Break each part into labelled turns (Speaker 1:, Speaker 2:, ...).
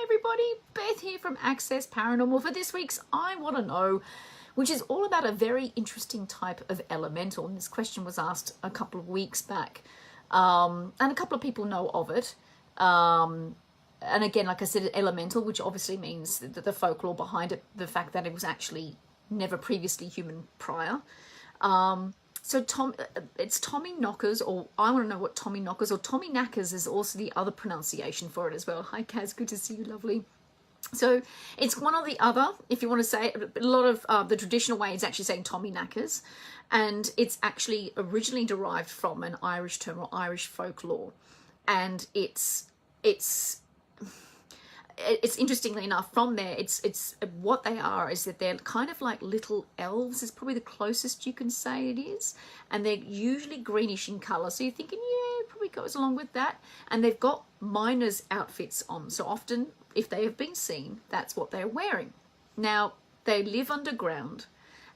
Speaker 1: everybody, Beth here from Access Paranormal for this week's I Want to Know, which is all about a very interesting type of elemental. And this question was asked a couple of weeks back, and a couple of people know of it. And again, like I said, elemental, which obviously means that the folklore behind it, the fact that it was actually never previously human prior. It's Tommy Knockers, or I want to know what Tommy Knockers, or Tommy Knackers is also the other pronunciation for it as well. Hi Kaz, good to see you, lovely. So it's one or the other, if you want to say it. A lot of the traditional way is actually saying Tommy Knackers, and it's actually originally derived from an Irish term or Irish folklore, and it's interestingly enough, from there, it's what they are is that they're kind of like little elves is probably the closest you can say it is, and they're usually greenish in color, so you're thinking, yeah, it probably goes along with that. And they've got miners' outfits on, so often if they have been seen, that's what they're wearing. Now, they live underground,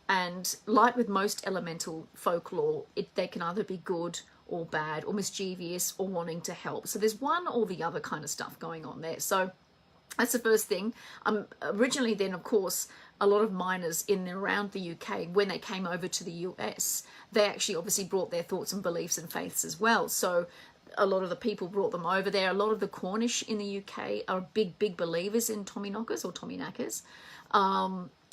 Speaker 1: and like with most elemental folklore, they can either be good or bad or mischievous or wanting to help. So there's one or the other kind of stuff going on there. So that's the first thing. Originally then, of course, a lot of miners in and around the UK, when they came over to the US, they actually obviously brought their thoughts and beliefs and faiths as well. So a lot of the people brought them over there. A lot of the Cornish in the UK are big believers in Tommy Knockers or Tommy Knackers,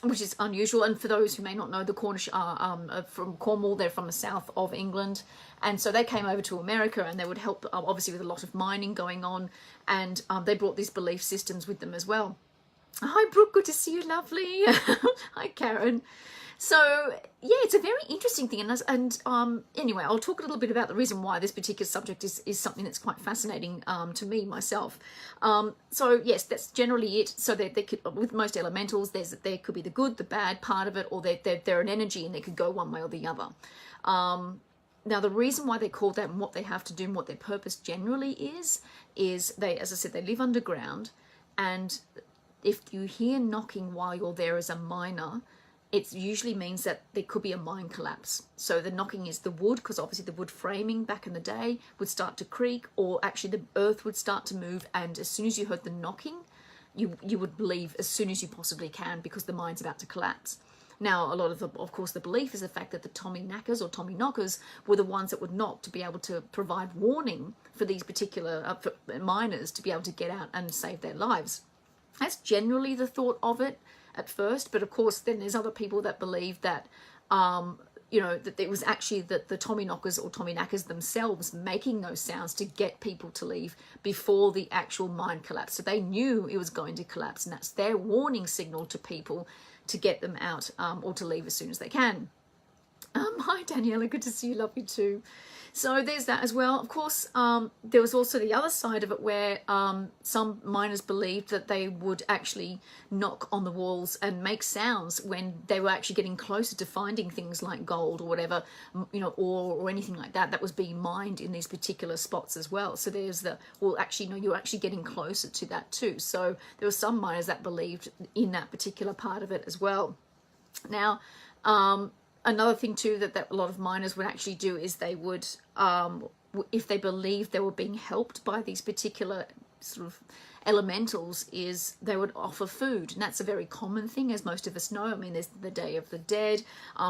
Speaker 1: which is unusual. And for those who may not know, the Cornish are from Cornwall. They're from the south of England. And so they came over to America, and they would help, obviously, with a lot of mining going on. And they brought these belief systems with them as well. Hi, Brooke. Good to see you, lovely. Hi, Karen. So, yeah, it's a very interesting thing. And anyway, I'll talk a little bit about the reason why this particular subject is something that's quite fascinating to me, myself. So, yes, that's generally it. So, they could, with most elementals, there could be the good, the bad part of it, or they're an energy and they could go one way or the other. Now, the reason why they're called that and what they have to do and what their purpose generally is they, as I said, they live underground. And if you hear knocking while you're there as a miner, it usually means that there could be a mine collapse. So the knocking is the wood, because obviously the wood framing back in the day would start to creak, or actually the earth would start to move. And as soon as you heard the knocking, you would leave as soon as you possibly can, because the mine's about to collapse. Now, a lot of course, the belief is the fact that the Tommy Knackers or Tommy Knockers were the ones that would knock to be able to provide warning for these particular for miners to be able to get out and save their lives. That's generally the thought of it at first, but of course, then there's other people that believe that, that it was actually the Tommy Knockers or Tommy Knackers themselves making those sounds to get people to leave before the actual mine collapsed. So they knew it was going to collapse, and that's their warning signal to people to get them out or to leave as soon as they can. Hi Daniela, good to see you, love you too. So there's that as well. Of course, there was also the other side of it where some miners believed that they would actually knock on the walls and make sounds when they were actually getting closer to finding things like gold or whatever, ore or anything like that was being mined in these particular spots as well. So there's you're actually getting closer to that too. So there were some miners that believed in that particular part of it as well. Now, another thing too that a lot of miners would actually do is they would, if they believed they were being helped by these particular sort of elementals, is they would offer food. And that's a very common thing, as most of us know. I mean, there's the Day of the Dead,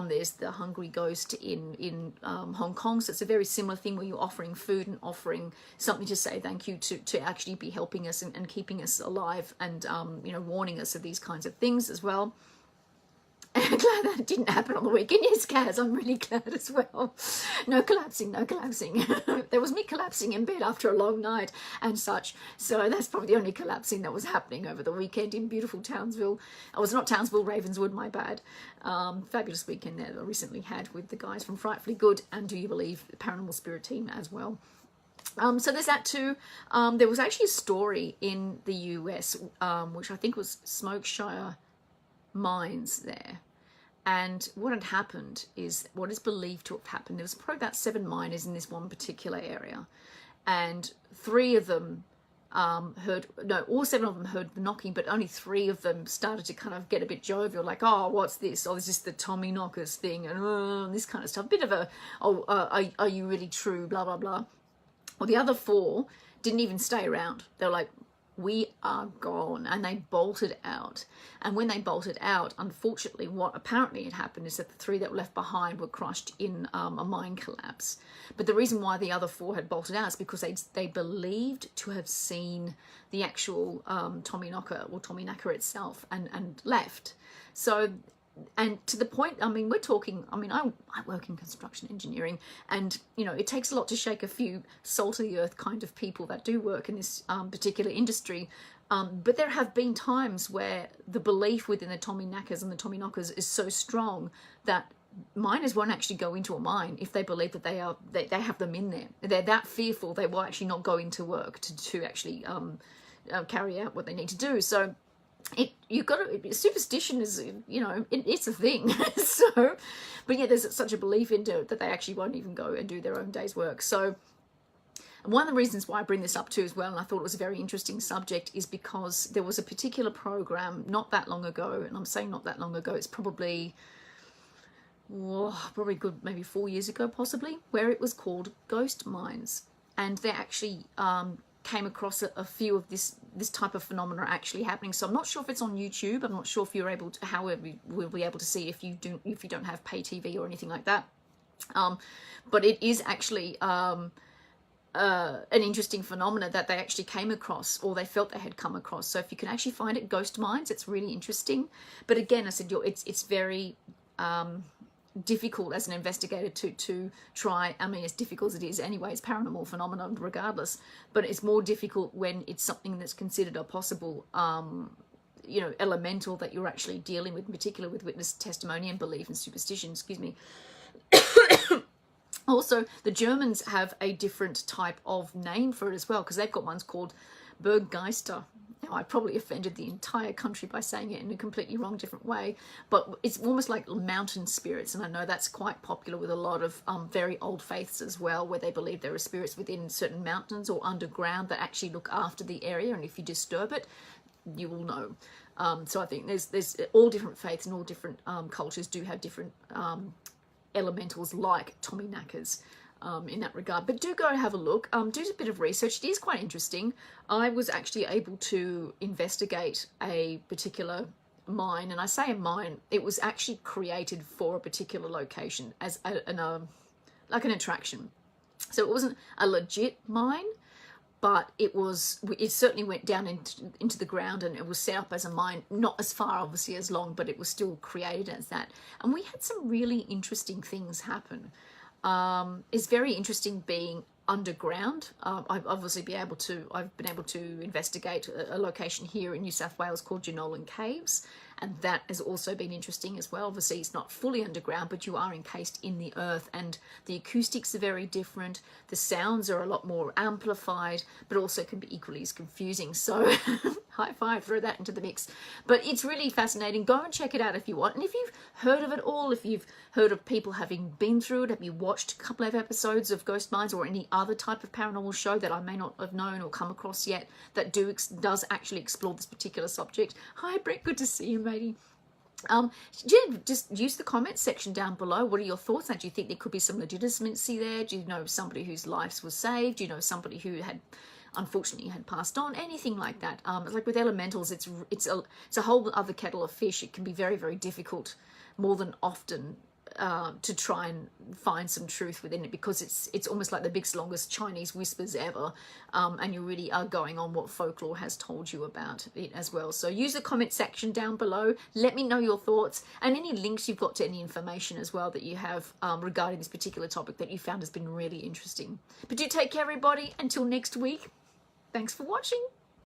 Speaker 1: there's the Hungry Ghost in Hong Kong. So it's a very similar thing where you're offering food and offering something to say thank you to actually be helping us and keeping us alive, and warning us of these kinds of things as well. Glad that it didn't happen on the weekend. Yes, Kaz, I'm really glad as well. No collapsing. There was me collapsing in bed after a long night and such. So that's probably the only collapsing that was happening over the weekend in beautiful Townsville. I was not Townsville, Ravenswood, my bad. Fabulous weekend that I recently had with the guys from Frightfully Good and Do You Believe, the Paranormal Spirit team as well. So there's that too. There was actually a story in the US, which I think was Smokeshire mines there. And what had happened is, what is believed to have happened, there was probably about 7 miners in this one particular area, and 3 of them all 7 of them heard the knocking, but only 3 of them started to kind of get a bit jovial, like, oh, what's this? Oh, is this the Tommy Knockers thing? And this kind of stuff. A bit of a, are you really true? Blah, blah, blah. Well, the other 4 didn't even stay around. They were like, we are gone. And they bolted out. And when they bolted out, unfortunately, what apparently had happened is that the 3 that were left behind were crushed in a mine collapse. But the reason why the other 4 had bolted out is because they believed to have seen the actual Tominaga itself and left. So, and to the point, I mean, we're talking, I mean, I work in construction engineering, and, you know, it takes a lot to shake a few salt of the earth kind of people that do work in this particular industry. But there have been times where the belief within the Tominagas and the Tominokas is so strong that miners won't actually go into a mine if they believe that they have them in there. They're that fearful, they will actually not go into work to actually carry out what they need to do. So superstition is, you know, it's a thing. So, but yeah, there's such a belief into it that they actually won't even go and do their own day's work. So one of the reasons why I bring this up too as well, and I thought it was a very interesting subject, is because there was a particular program not that long ago, and I'm saying not that long ago, it's probably good, maybe 4 years ago possibly, where it was called Ghost Mines. And they actually came across a few of this type of phenomena actually happening. So I'm not sure if it's on YouTube. I'm not sure if you're able to, how we'll be able to see if you don't have pay TV or anything like that. But it is actually an interesting phenomena that they actually came across, or they felt they had come across. So if you can actually find it, Ghost Mines, it's really interesting. But again, I said, it's very difficult as an investigator to try. I mean, as difficult as it is anyway, it's paranormal phenomenon regardless, but it's more difficult when it's something that's considered a possible you know, elemental that you're actually dealing with, in particular with witness testimony and belief and superstition, excuse me. Also, the Germans have a different type of name for it as well, because they've got ones called Berggeister. Now, I probably offended the entire country by saying it in a completely wrong, different way, but it's almost like mountain spirits, and I know that's quite popular with a lot of very old faiths as well, where they believe there are spirits within certain mountains or underground that actually look after the area, and if you disturb it, you will know. So I think there's all different faiths and all different cultures do have different elementals like Tominagas. In that regard, but do go and have a look, do a bit of research. It is quite interesting. I was actually able to investigate a particular mine, and I say a mine, it was actually created for a particular location as like an attraction. So it wasn't a legit mine, but it certainly went down into the ground, and it was set up as a mine, not as far obviously as long, but it was still created as that. And we had some really interesting things happen. It's very interesting being underground. I've been able to investigate a location here in New South Wales called Jenolan Caves, and that has also been interesting as well. Obviously, it's not fully underground, but you are encased in the earth, and the acoustics are very different. The sounds are a lot more amplified, but also can be equally as confusing. So high five, throw that into the mix. But it's really fascinating. Go and check it out if you want. And if you've heard of it all, if you've heard of people having been through it, have you watched a couple of episodes of Ghost Mines or any other type of paranormal show that I may not have known or come across yet that does actually explore this particular subject? Hi Brett, good to see you, matey. Just use the comments section down below. What are your thoughts? Do you think there could be some legitimacy there? Do you know somebody whose lives was saved? Do you know somebody who had unfortunately had passed on? Anything like that. Like with elementals, it's a whole other kettle of fish. It can be very, very difficult more than often to try and find some truth within it, because it's almost like the biggest, longest Chinese whispers ever, and you really are going on what folklore has told you about it as well. So use the comment section down below. Let me know your thoughts and any links you've got to any information as well that you have regarding this particular topic that you found has been really interesting. But do take care, everybody. Until next week, thanks for watching.